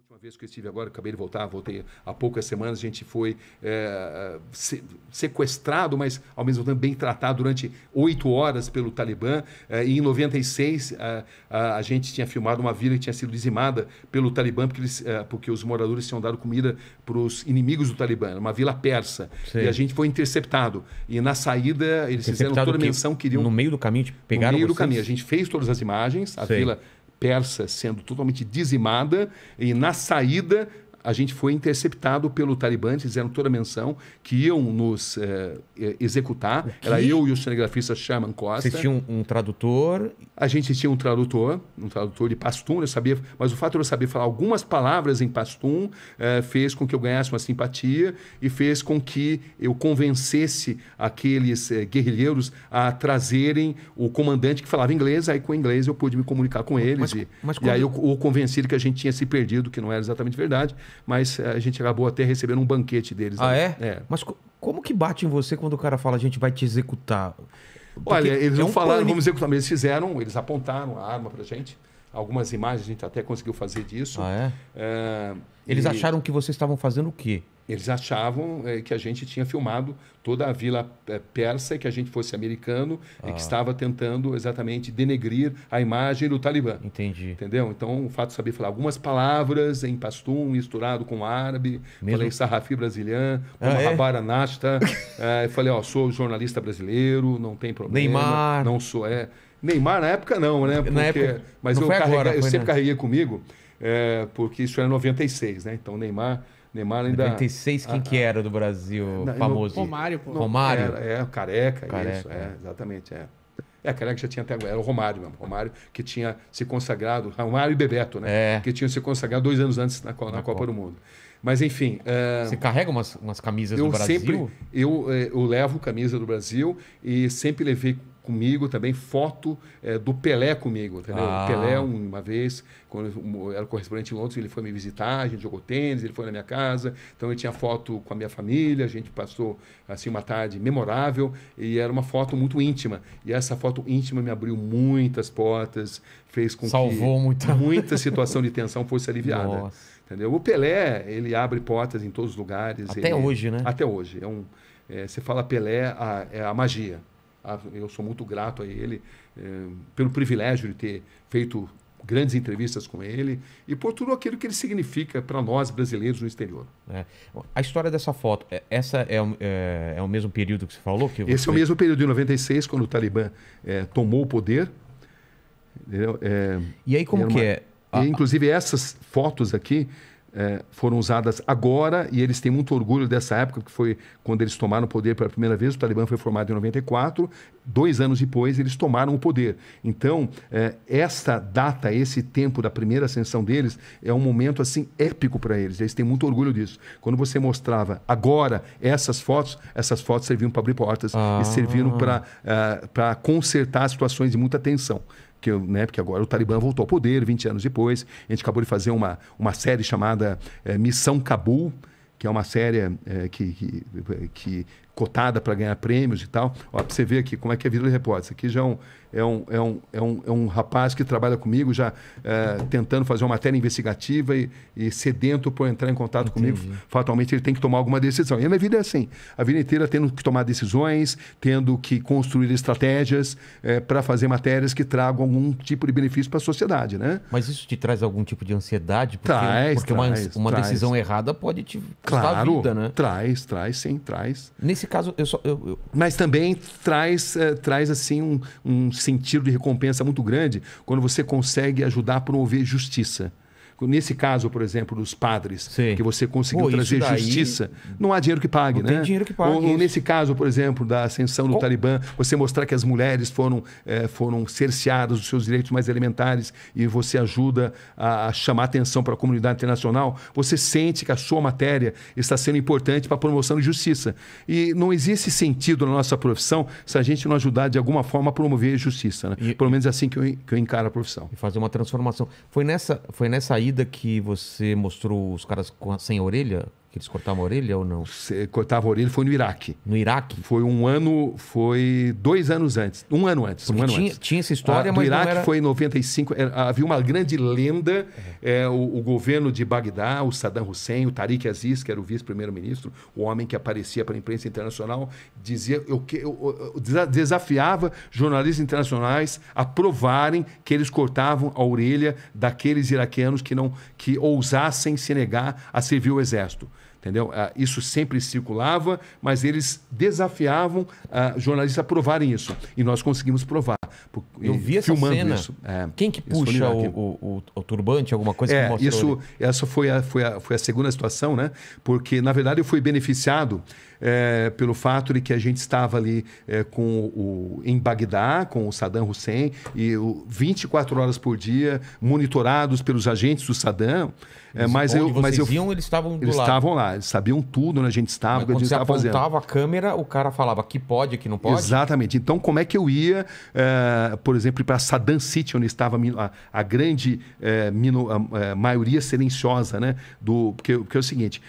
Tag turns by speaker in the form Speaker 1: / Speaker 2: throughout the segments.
Speaker 1: última vez que eu estive agora, acabei de voltar, voltei há poucas semanas, a gente foi sequestrado, mas ao mesmo tempo bem tratado durante 8 horas pelo Talibã. E em 96, a gente tinha filmado uma vila que tinha sido dizimada pelo Talibã, porque os moradores tinham dado comida para os inimigos do Talibã, uma vila persa.
Speaker 2: Sei.
Speaker 1: E a gente foi interceptado. E na saída, eles fizeram toda a menção, queriam...
Speaker 2: No meio do caminho, pegaram
Speaker 1: No meio do
Speaker 2: vocês?
Speaker 1: caminho. A gente fez todas as imagens, a vila persa sendo totalmente dizimada, e na saída a gente foi interceptado pelo Talibã, eles fizeram toda a menção que iam nos executar. Era eu e o cinegrafista Sherman Costa.
Speaker 2: Vocês tinham um tradutor?
Speaker 1: A gente tinha um tradutor de pastum, eu sabia, mas o fato de eu saber falar algumas palavras em pastum fez com que eu ganhasse uma simpatia e fez com que eu convencesse aqueles guerrilheiros a trazerem o comandante que falava inglês. Aí com o inglês eu pude me comunicar com eles e aí eu o convenci de que a gente tinha se perdido, que não era exatamente verdade, mas a gente acabou até recebendo um banquete deles.
Speaker 2: Ah,
Speaker 1: é?
Speaker 2: É. Mas como que bate em você quando o cara fala a gente vai te executar? Porque
Speaker 1: olha, eles não falaram
Speaker 2: pânico.
Speaker 1: vamos executar, mas eles fizeram, eles apontaram a arma pra gente. Algumas imagens a gente até conseguiu fazer disso.
Speaker 2: Ah, eles acharam que vocês estavam fazendo o quê?
Speaker 1: Eles achavam que a gente tinha filmado toda a vila persa, que a gente fosse americano e que estava tentando exatamente denegrir a imagem do Talibã.
Speaker 2: Entendi.
Speaker 1: Entendeu? Então, o fato de saber falar algumas palavras em pastum, misturado com árabe, falei sarrafi brasileiro, rabara nasta, falei, sou jornalista brasileiro, não tem problema.
Speaker 2: Neymar.
Speaker 1: Não sou, Neymar na época não, né? Porque,
Speaker 2: na época,
Speaker 1: mas
Speaker 2: não
Speaker 1: eu sempre carreguei comigo, porque isso era 96, né? Então, Neymar ainda...
Speaker 2: 96, quem que era do Brasil famoso?
Speaker 3: Romário, pô.
Speaker 2: Romário?
Speaker 1: Careca. Isso, exatamente, Careca já tinha até... Era o Romário mesmo. Romário que tinha se consagrado... Romário e Bebeto, né? Que tinham se consagrado 2 anos antes na Copa do Mundo. Mas, enfim...
Speaker 2: Você carrega umas camisas do Brasil?
Speaker 1: Eu levo camisa do Brasil e sempre levei comigo também foto do Pelé comigo, entendeu? O Pelé, uma vez, quando eu era correspondente em Londres, ele foi me visitar, a gente jogou tênis, ele foi na minha casa, então eu tinha foto com a minha família, a gente passou assim uma tarde memorável e era uma foto muito íntima. E essa foto íntima me abriu muitas portas, fez com que muita situação de tensão fosse aliviada.
Speaker 2: Nossa.
Speaker 1: Entendeu? O Pelé, ele abre portas em todos os lugares.
Speaker 2: Até hoje, né?
Speaker 1: Até hoje. Você fala Pelé, é a magia. Eu sou muito grato a ele pelo privilégio de ter feito grandes entrevistas com ele e por tudo aquilo que ele significa para nós brasileiros no exterior.
Speaker 2: A história dessa foto, essa é o mesmo período que você falou?
Speaker 1: Esse é o mesmo período de 96, quando o Talibã tomou o poder.
Speaker 2: E aí como que é?
Speaker 1: Inclusive essas fotos aqui foram usadas agora e eles têm muito orgulho dessa época, que foi quando eles tomaram o poder pela primeira vez. O Talibã foi formado em 94, 2 anos depois eles tomaram o poder. Então, essa data, esse tempo da primeira ascensão deles é um momento assim épico para eles. Eles têm muito orgulho disso. Quando você mostrava agora essas fotos serviam para abrir portas e serviram para consertar situações de muita tensão. Porque agora o Talibã voltou ao poder 20 anos depois. A gente acabou de fazer uma série chamada Missão Cabul, que é uma série que cotada para ganhar prêmios e tal. Para você ver aqui como é que é a vida do repórter. Isso aqui já é um rapaz que trabalha comigo, já tentando fazer uma matéria investigativa e sedento por entrar em contato comigo. Fatalmente ele tem que tomar alguma decisão. E a minha vida é assim, a vida inteira tendo que tomar decisões, tendo que construir estratégias para fazer matérias que tragam algum tipo de benefício para a sociedade, né?
Speaker 2: Mas isso te traz algum tipo de ansiedade? Porque uma decisão errada pode te custar a vida, né?
Speaker 1: Traz, sim.
Speaker 2: Nesse caso,
Speaker 1: Mas também traz assim um sentido de recompensa muito grande quando você consegue ajudar a promover justiça. Nesse caso, por exemplo, dos padres, que você conseguiu trazer justiça, não há dinheiro que pague, né?
Speaker 2: Tem dinheiro que pague.
Speaker 1: Ou nesse caso, por exemplo, da ascensão do Talibã, você mostrar que as mulheres foram cerceadas dos seus direitos mais elementares e você ajuda a chamar atenção para a comunidade internacional, você sente que a sua matéria está sendo importante para a promoção de justiça. E não existe sentido na nossa profissão se a gente não ajudar de alguma forma a promover justiça, né? Pelo menos é assim que eu encaro a profissão.
Speaker 2: E fazer uma transformação. Foi nessa ida que você mostrou os caras sem orelha? Que eles cortavam a orelha ou não?
Speaker 1: Cortava a orelha foi no Iraque.
Speaker 2: No Iraque?
Speaker 1: Foi 2 anos antes. Um ano antes.
Speaker 2: Tinha essa história, mas
Speaker 1: Iraque
Speaker 2: não era...
Speaker 1: foi em 95. Havia uma grande lenda. O governo de Bagdá, o Saddam Hussein, o Tariq Aziz, que era o vice-primeiro-ministro, o homem que aparecia para a imprensa internacional, desafiava jornalistas internacionais a provarem que eles cortavam a orelha daqueles iraquianos que ousassem se negar a servir o exército. Entendeu? Isso sempre circulava, mas eles desafiavam jornalistas a provarem isso. E nós conseguimos provar.
Speaker 2: Eu vi essa cena. Isso. Quem que puxa o turbante, alguma coisa que mostrou?
Speaker 1: Essa foi a segunda situação, né? Porque, na verdade, eu fui beneficiado pelo fato de que a gente estava ali em Bagdá, com o Saddam Hussein, e 24 horas por dia, monitorados pelos agentes do Saddam.
Speaker 2: Mas eles estavam do lado.
Speaker 1: Eles estavam lá, eles sabiam tudo onde a gente estava, o que a gente estava fazendo.
Speaker 2: Quando você apontava a câmera, o cara falava aqui pode, aqui não pode?
Speaker 1: Exatamente. Então, como é que eu ia, por exemplo, para Saddam City, onde estava a grande maioria silenciosa, né? Porque é o seguinte,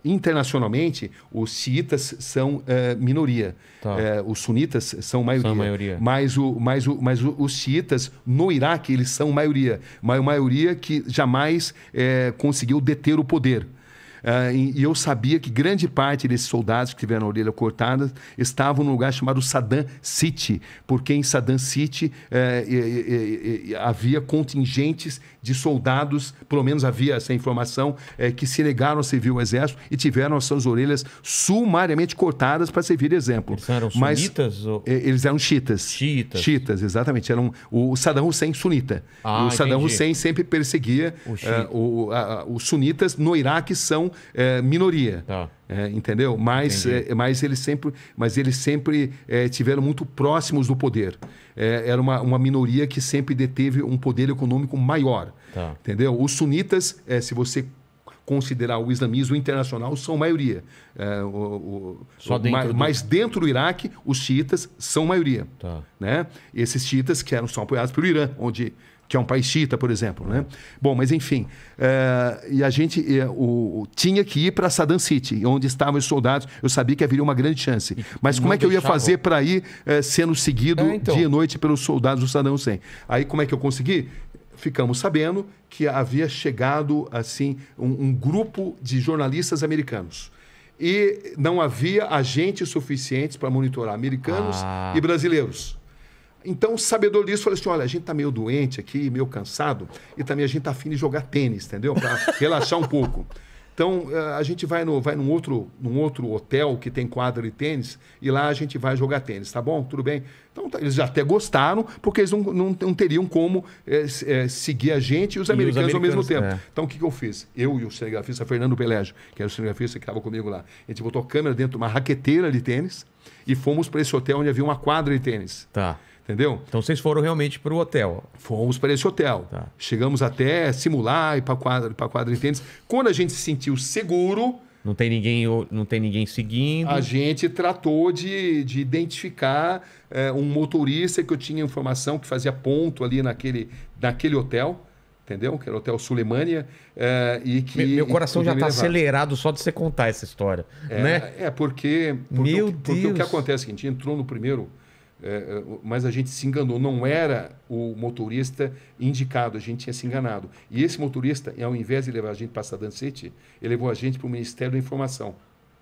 Speaker 1: internacionalmente, os xiitas são minoria. Tá. Os sunitas são maioria. Mas os xiitas no Iraque, eles são maioria. Maioria que jamais conseguiu deter o poder. E eu sabia que grande parte desses soldados que tiveram a orelha cortada estavam num lugar chamado Saddam City, porque em Saddam City havia contingentes de soldados, pelo menos havia essa informação, que se negaram a servir o exército e tiveram as suas orelhas sumariamente cortadas para servir de exemplo.
Speaker 2: Eles eram sunitas?
Speaker 1: Eles eram xiitas. Xiitas, exatamente. O Saddam Hussein sunita. O Saddam Hussein sempre perseguia os sunitas no Iraque são minoria.
Speaker 2: Tá.
Speaker 1: Entendeu? Mas eles sempre tiveram muito próximos do poder. Era uma minoria que sempre deteve um poder econômico maior.
Speaker 2: Tá.
Speaker 1: Entendeu? Os sunitas, se você considerar o islamismo internacional, são maioria. Mas dentro do Iraque, os xiitas são maioria.
Speaker 2: Tá.
Speaker 1: Né? Esses xiitas são apoiados pelo Irã, que é um país xiita, por exemplo. Né? Bom, mas enfim, e a gente tinha que ir para Saddam City, onde estavam os soldados. Eu sabia que haveria uma grande chance. Mas como é que eu ia fazer para ir sendo seguido dia e noite pelos soldados do Saddam Hussein? Aí como é que eu consegui? Ficamos sabendo que havia chegado assim um grupo de jornalistas americanos. E não havia agentes suficientes para monitorar americanos e brasileiros. Então, sabedor disso, falei assim, olha, a gente está meio doente aqui, meio cansado, e também a gente está afim de jogar tênis, entendeu? Para relaxar um pouco. Então, a gente vai num outro hotel que tem quadra de tênis, e lá a gente vai jogar tênis, tá bom? Tudo bem? Então, eles até gostaram, porque eles não teriam como seguir a gente e os americanos ao mesmo tempo. Então, o que eu fiz? Eu e o cinegrafista Fernando Pelégio, que era o cinegrafista que estava comigo lá, a gente botou a câmera dentro de uma raqueteira de tênis e fomos para esse hotel onde havia uma quadra de tênis.
Speaker 2: Tá.
Speaker 1: Entendeu?
Speaker 2: Então vocês foram realmente para o hotel?
Speaker 1: Fomos para esse hotel.
Speaker 2: Tá.
Speaker 1: Chegamos até simular e para a quadra de tênis. Quando a gente se sentiu seguro...
Speaker 2: Não tem ninguém seguindo.
Speaker 1: A gente tratou de identificar um motorista que eu tinha informação que fazia ponto ali naquele hotel. Entendeu? Que era o Hotel Sulemânia.
Speaker 2: Meu coração já está acelerado só de você contar essa história. Né?
Speaker 1: Porque o que acontece é que a gente entrou no primeiro... mas a gente se enganou, não era o motorista indicado, a gente tinha se enganado. E esse motorista, ao invés de levar a gente para Saddam City, ele levou a gente para o Ministério da Informação.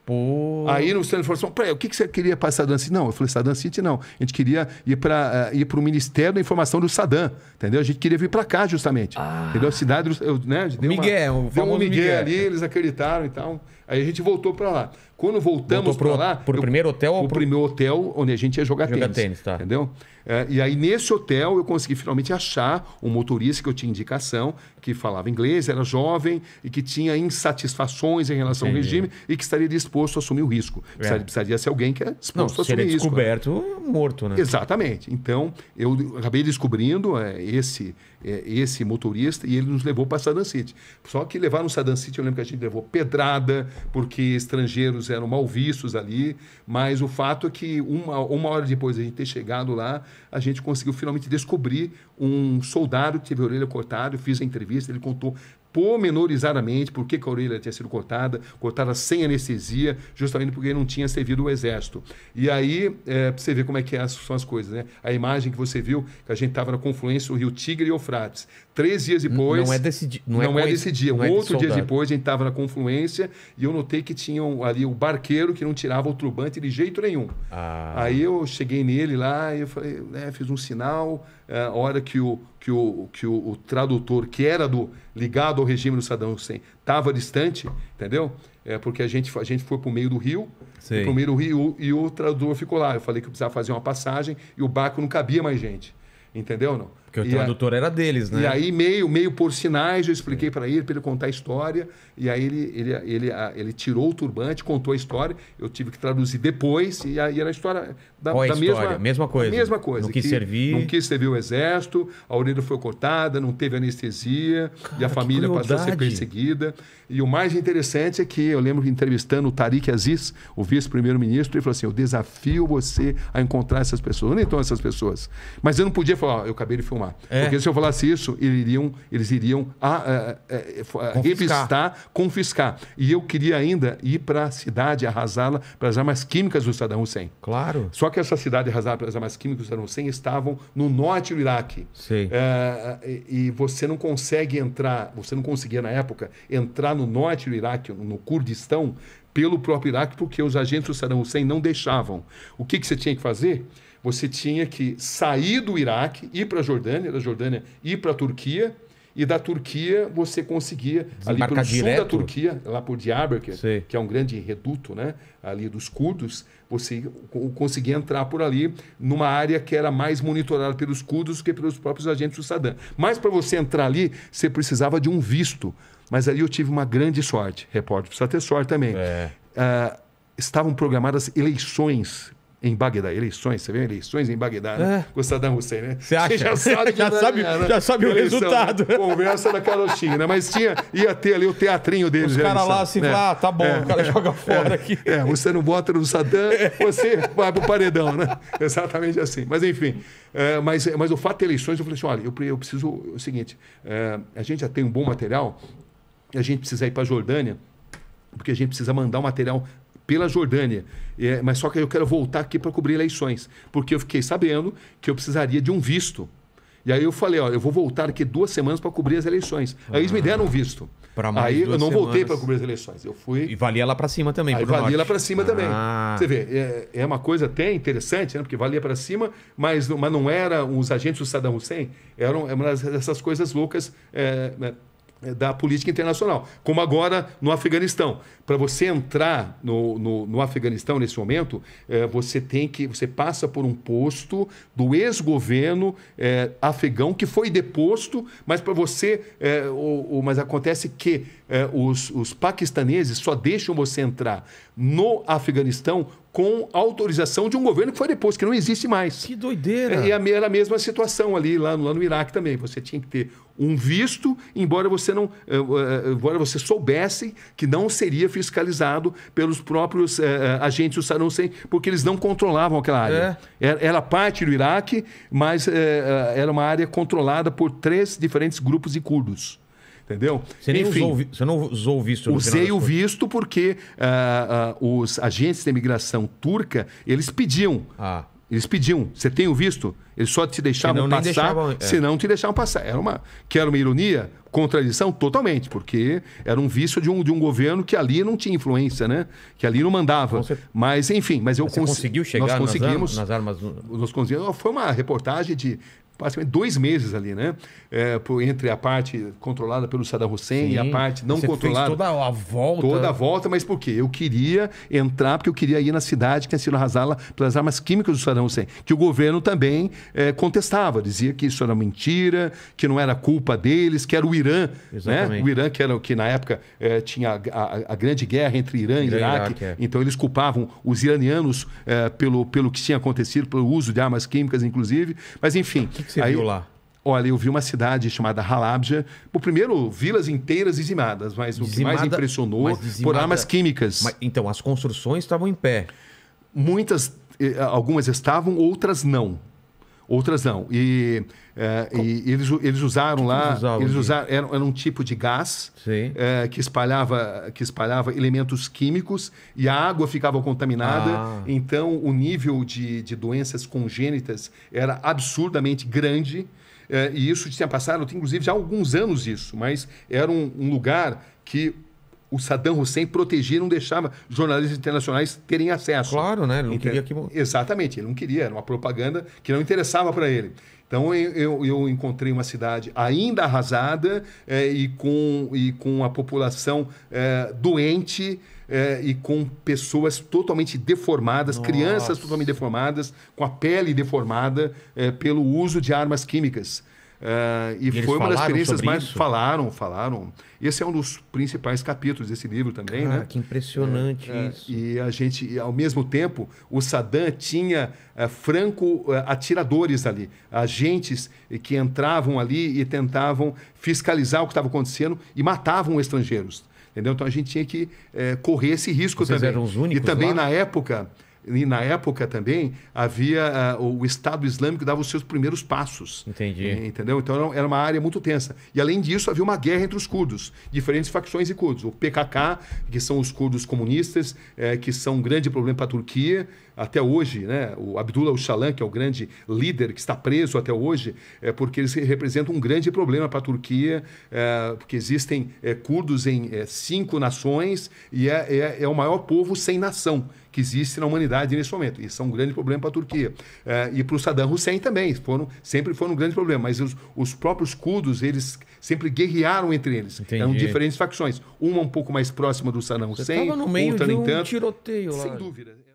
Speaker 2: Pô.
Speaker 1: Aí no Ministério da Informação, o que você queria para Saddam City? Não, eu falei, Saddam City não. A gente queria ir para o Ministério da Informação do Saddam, entendeu? A gente queria vir para cá justamente. Entendeu? A cidade, deu um Miguel ali, eles acreditaram e tal. Aí a gente voltou para lá. Quando voltamos para lá...
Speaker 2: Pro primeiro hotel?
Speaker 1: O primeiro hotel onde a gente ia jogar tênis.
Speaker 2: Tá.
Speaker 1: Entendeu? E aí, nesse hotel, eu consegui finalmente achar um motorista que eu tinha indicação, que falava inglês, era jovem e que tinha insatisfações em relação ao regime e que estaria disposto a assumir o risco. Precisaria ser alguém que é disposto a assumir o risco.
Speaker 2: Descoberto, morto, né?
Speaker 1: Exatamente. Então, eu acabei descobrindo esse motorista e ele nos levou para Saddam City. Só que levar no Saddam City, eu lembro que a gente levou pedrada, porque estrangeiros eram mal vistos ali, mas o fato é que uma hora depois de a gente ter chegado lá, a gente conseguiu finalmente descobrir um soldado que teve a orelha cortada, eu fiz a entrevista, ele contou pormenorizadamente por que a orelha tinha sido cortada sem anestesia, justamente porque ele não tinha servido o exército. E aí, você vê como é que são as coisas, né? A imagem que você viu, que a gente estava na confluência do rio Tigre e Eufrates. 3 dias depois...
Speaker 2: Não é desse dia.
Speaker 1: Não é desse dia. Outro dia depois, a gente estava na confluência e eu notei que tinha ali o barqueiro que não tirava o turbante de jeito nenhum. Aí eu cheguei nele lá e eu falei, fiz um sinal, a hora que o tradutor, que era ligado ao regime do Saddam Hussein, estava distante, entendeu? Porque a gente foi para o meio do rio, e o tradutor ficou lá. Eu falei que eu precisava fazer uma passagem e o barco não cabia mais gente. Entendeu ou não?
Speaker 2: Porque o tradutor era deles, né?
Speaker 1: E aí, meio por sinais, eu expliquei para ele contar a história. E aí ele tirou o turbante, contou a história. Eu tive que traduzir depois. E aí era a história da
Speaker 2: mesma coisa.
Speaker 1: Mesma coisa.
Speaker 2: Não quis servir.
Speaker 1: Não quis servir o exército, a orelha foi cortada, não teve anestesia. E a família passou a ser perseguida. E o mais interessante é que eu lembro entrevistando o Tariq Aziz, o vice-primeiro-ministro, ele falou assim, eu desafio você a encontrar essas pessoas. Onde estão essas pessoas? Mas eu não podia falar, eu acabei de filmar. Porque se eu falasse isso, eles iriam revistar, confiscar. E eu queria ainda ir para a cidade, arrasá-la pelas armas químicas do Saddam Hussein.
Speaker 2: Claro.
Speaker 1: Só que essa cidade arrasada pelas armas químicas do Saddam Hussein estavam no norte do Iraque.
Speaker 2: Sei.
Speaker 1: E você não consegue entrar, você não conseguia na época entrar no norte do Iraque, no Kurdistão, pelo próprio Iraque, porque os agentes do Saddam Hussein não deixavam. O que você tinha que fazer? Você tinha que sair do Iraque, ir para a Jordânia, da Jordânia ir para a Turquia, e da Turquia você conseguia, ali pelo sul da Turquia, lá por Diyarbakir, que é um grande reduto, né, ali dos curdos, você conseguia entrar por ali numa área que era mais monitorada pelos curdos do que pelos próprios agentes do Saddam. Mas para você entrar ali, você precisava de um visto. Mas ali eu tive uma grande sorte, repórter, precisa ter sorte também. Estavam programadas eleições em Bagdá, você vê eleições em Bagdá, né? Com o Saddam Hussein, né?
Speaker 2: Você acha?
Speaker 1: Você
Speaker 2: já sabe o resultado.
Speaker 1: Né? Conversa da carochinha, né? Mas ia ter ali o teatrinho deles.
Speaker 2: Os caras lá assim, tá bom, o cara joga fora aqui.
Speaker 1: Você não bota no Saddam, você vai pro paredão, né? Exatamente assim. Mas enfim, mas o fato de eleições, eu falei assim, olha, eu preciso, o seguinte, a gente já tem um bom material, a gente precisa ir para a Jordânia, porque a gente precisa mandar o material pela Jordânia, mas só que eu quero voltar aqui para cobrir eleições, porque eu fiquei sabendo que eu precisaria de um visto. E aí eu falei, eu vou voltar daqui 2 semanas para cobrir as eleições. Aí eles me deram um visto. Aí eu não voltei para cobrir as eleições. Eu fui.
Speaker 2: E valia lá para cima também.
Speaker 1: Aí valia lá para cima também. Você vê, é uma coisa até interessante, né? Porque valia para cima, mas não era os agentes do Saddam Hussein, eram uma dessas coisas loucas. Da política internacional, como agora no Afeganistão. Para você entrar no Afeganistão nesse momento, você passa por um posto do ex-governo afegão que foi deposto, mas para você, mas acontece que os paquistaneses só deixam você entrar no Afeganistão com autorização de um governo que foi deposto, que não existe mais.
Speaker 2: Que doideira!
Speaker 1: E era a mesma situação ali, lá no Iraque também. Você tinha que ter um visto, embora você soubesse que não seria fiscalizado pelos próprios agentes do Saddam Hussein, porque eles não controlavam aquela área. Era parte do Iraque, mas era uma área controlada por 3 diferentes grupos de curdos. Entendeu?
Speaker 2: Você não usou o visto?
Speaker 1: Usei o visto porque os agentes de imigração turca, eles pediam. Eles pediam, você tem o visto? Eles só te deixavam passar, senão te deixavam passar. Era uma ironia, contradição totalmente, porque era um visto de um governo que ali não tinha influência, né? Que ali não mandava. Mas, enfim, você
Speaker 2: conseguiu chegar
Speaker 1: nas
Speaker 2: armas?
Speaker 1: Nós conseguimos. Foi uma reportagem de basicamente 2 meses ali, né? Entre a parte controlada pelo Saddam Hussein e a parte não controlada.
Speaker 2: Fez toda a volta.
Speaker 1: Toda a volta, mas por quê? Eu queria entrar porque eu queria ir na cidade que tinha sido arrasada pelas armas químicas do Saddam Hussein, que o governo também contestava, dizia que isso era mentira, que não era culpa deles, que era o Irã, né? O Irã que na época tinha a grande guerra entre Irã e Iraque, então eles culpavam os iranianos pelo que tinha acontecido, pelo uso de armas químicas, inclusive, mas enfim.
Speaker 2: O que você viu lá?
Speaker 1: Olha, eu vi uma cidade chamada Halabja. Primeiro, vilas inteiras dizimadas, mas o que mais impressionou por armas químicas.
Speaker 2: Então, as construções estavam em pé.
Speaker 1: Algumas estavam, outras não. Outras não. E eles usaram lá... Era um tipo de gás que espalhava elementos químicos e a água ficava contaminada. Então, o nível de doenças congênitas era absurdamente grande. E isso tinha passado, inclusive, já há alguns anos isso. Mas era um lugar que o Saddam Hussein protegia, não deixava jornalistas internacionais terem acesso.
Speaker 2: Claro, né? Ele não queria que...
Speaker 1: Exatamente, ele não queria. Era uma propaganda que não interessava para ele. Então, eu encontrei uma cidade ainda arrasada e com a população doente e com pessoas totalmente deformadas, crianças totalmente deformadas, com a pele deformada pelo uso de armas químicas. E foi uma das experiências mais...
Speaker 2: Isso?
Speaker 1: Falaram. Esse é um dos principais capítulos desse livro também.
Speaker 2: Cara,
Speaker 1: né?
Speaker 2: Que impressionante isso.
Speaker 1: E a gente, ao mesmo tempo, o Saddam tinha franco-atiradores ali, agentes que entravam ali e tentavam fiscalizar o que estava acontecendo e matavam estrangeiros. Entendeu? Então a gente tinha que correr esse risco.
Speaker 2: Vocês
Speaker 1: também.
Speaker 2: Eram os únicos
Speaker 1: e também
Speaker 2: lá?
Speaker 1: na época também havia o Estado Islâmico dava os seus primeiros passos.
Speaker 2: Entendi.
Speaker 1: Entendeu? Então era uma área muito tensa. E além disso havia uma guerra entre os curdos, diferentes facções de curdos. O PKK, que são os curdos comunistas, que são um grande problema para a Turquia. Até hoje, né? O Abdullah Öcalan, que é o grande líder que está preso até hoje, porque eles representam um grande problema para a Turquia, porque existem curdos em 5 nações e é o maior povo sem nação que existe na humanidade nesse momento. Isso é um grande problema para a Turquia. E para o Saddam Hussein também, sempre foram um grande problema. Mas os próprios curdos, eles sempre guerrearam entre eles.
Speaker 2: Entendi.
Speaker 1: Eram diferentes facções. Uma um pouco mais próxima do Saddam Hussein,
Speaker 2: Você estava no meio
Speaker 1: outra
Speaker 2: de
Speaker 1: nem
Speaker 2: um
Speaker 1: tanto.
Speaker 2: tiroteio lá.
Speaker 1: Sem dúvida.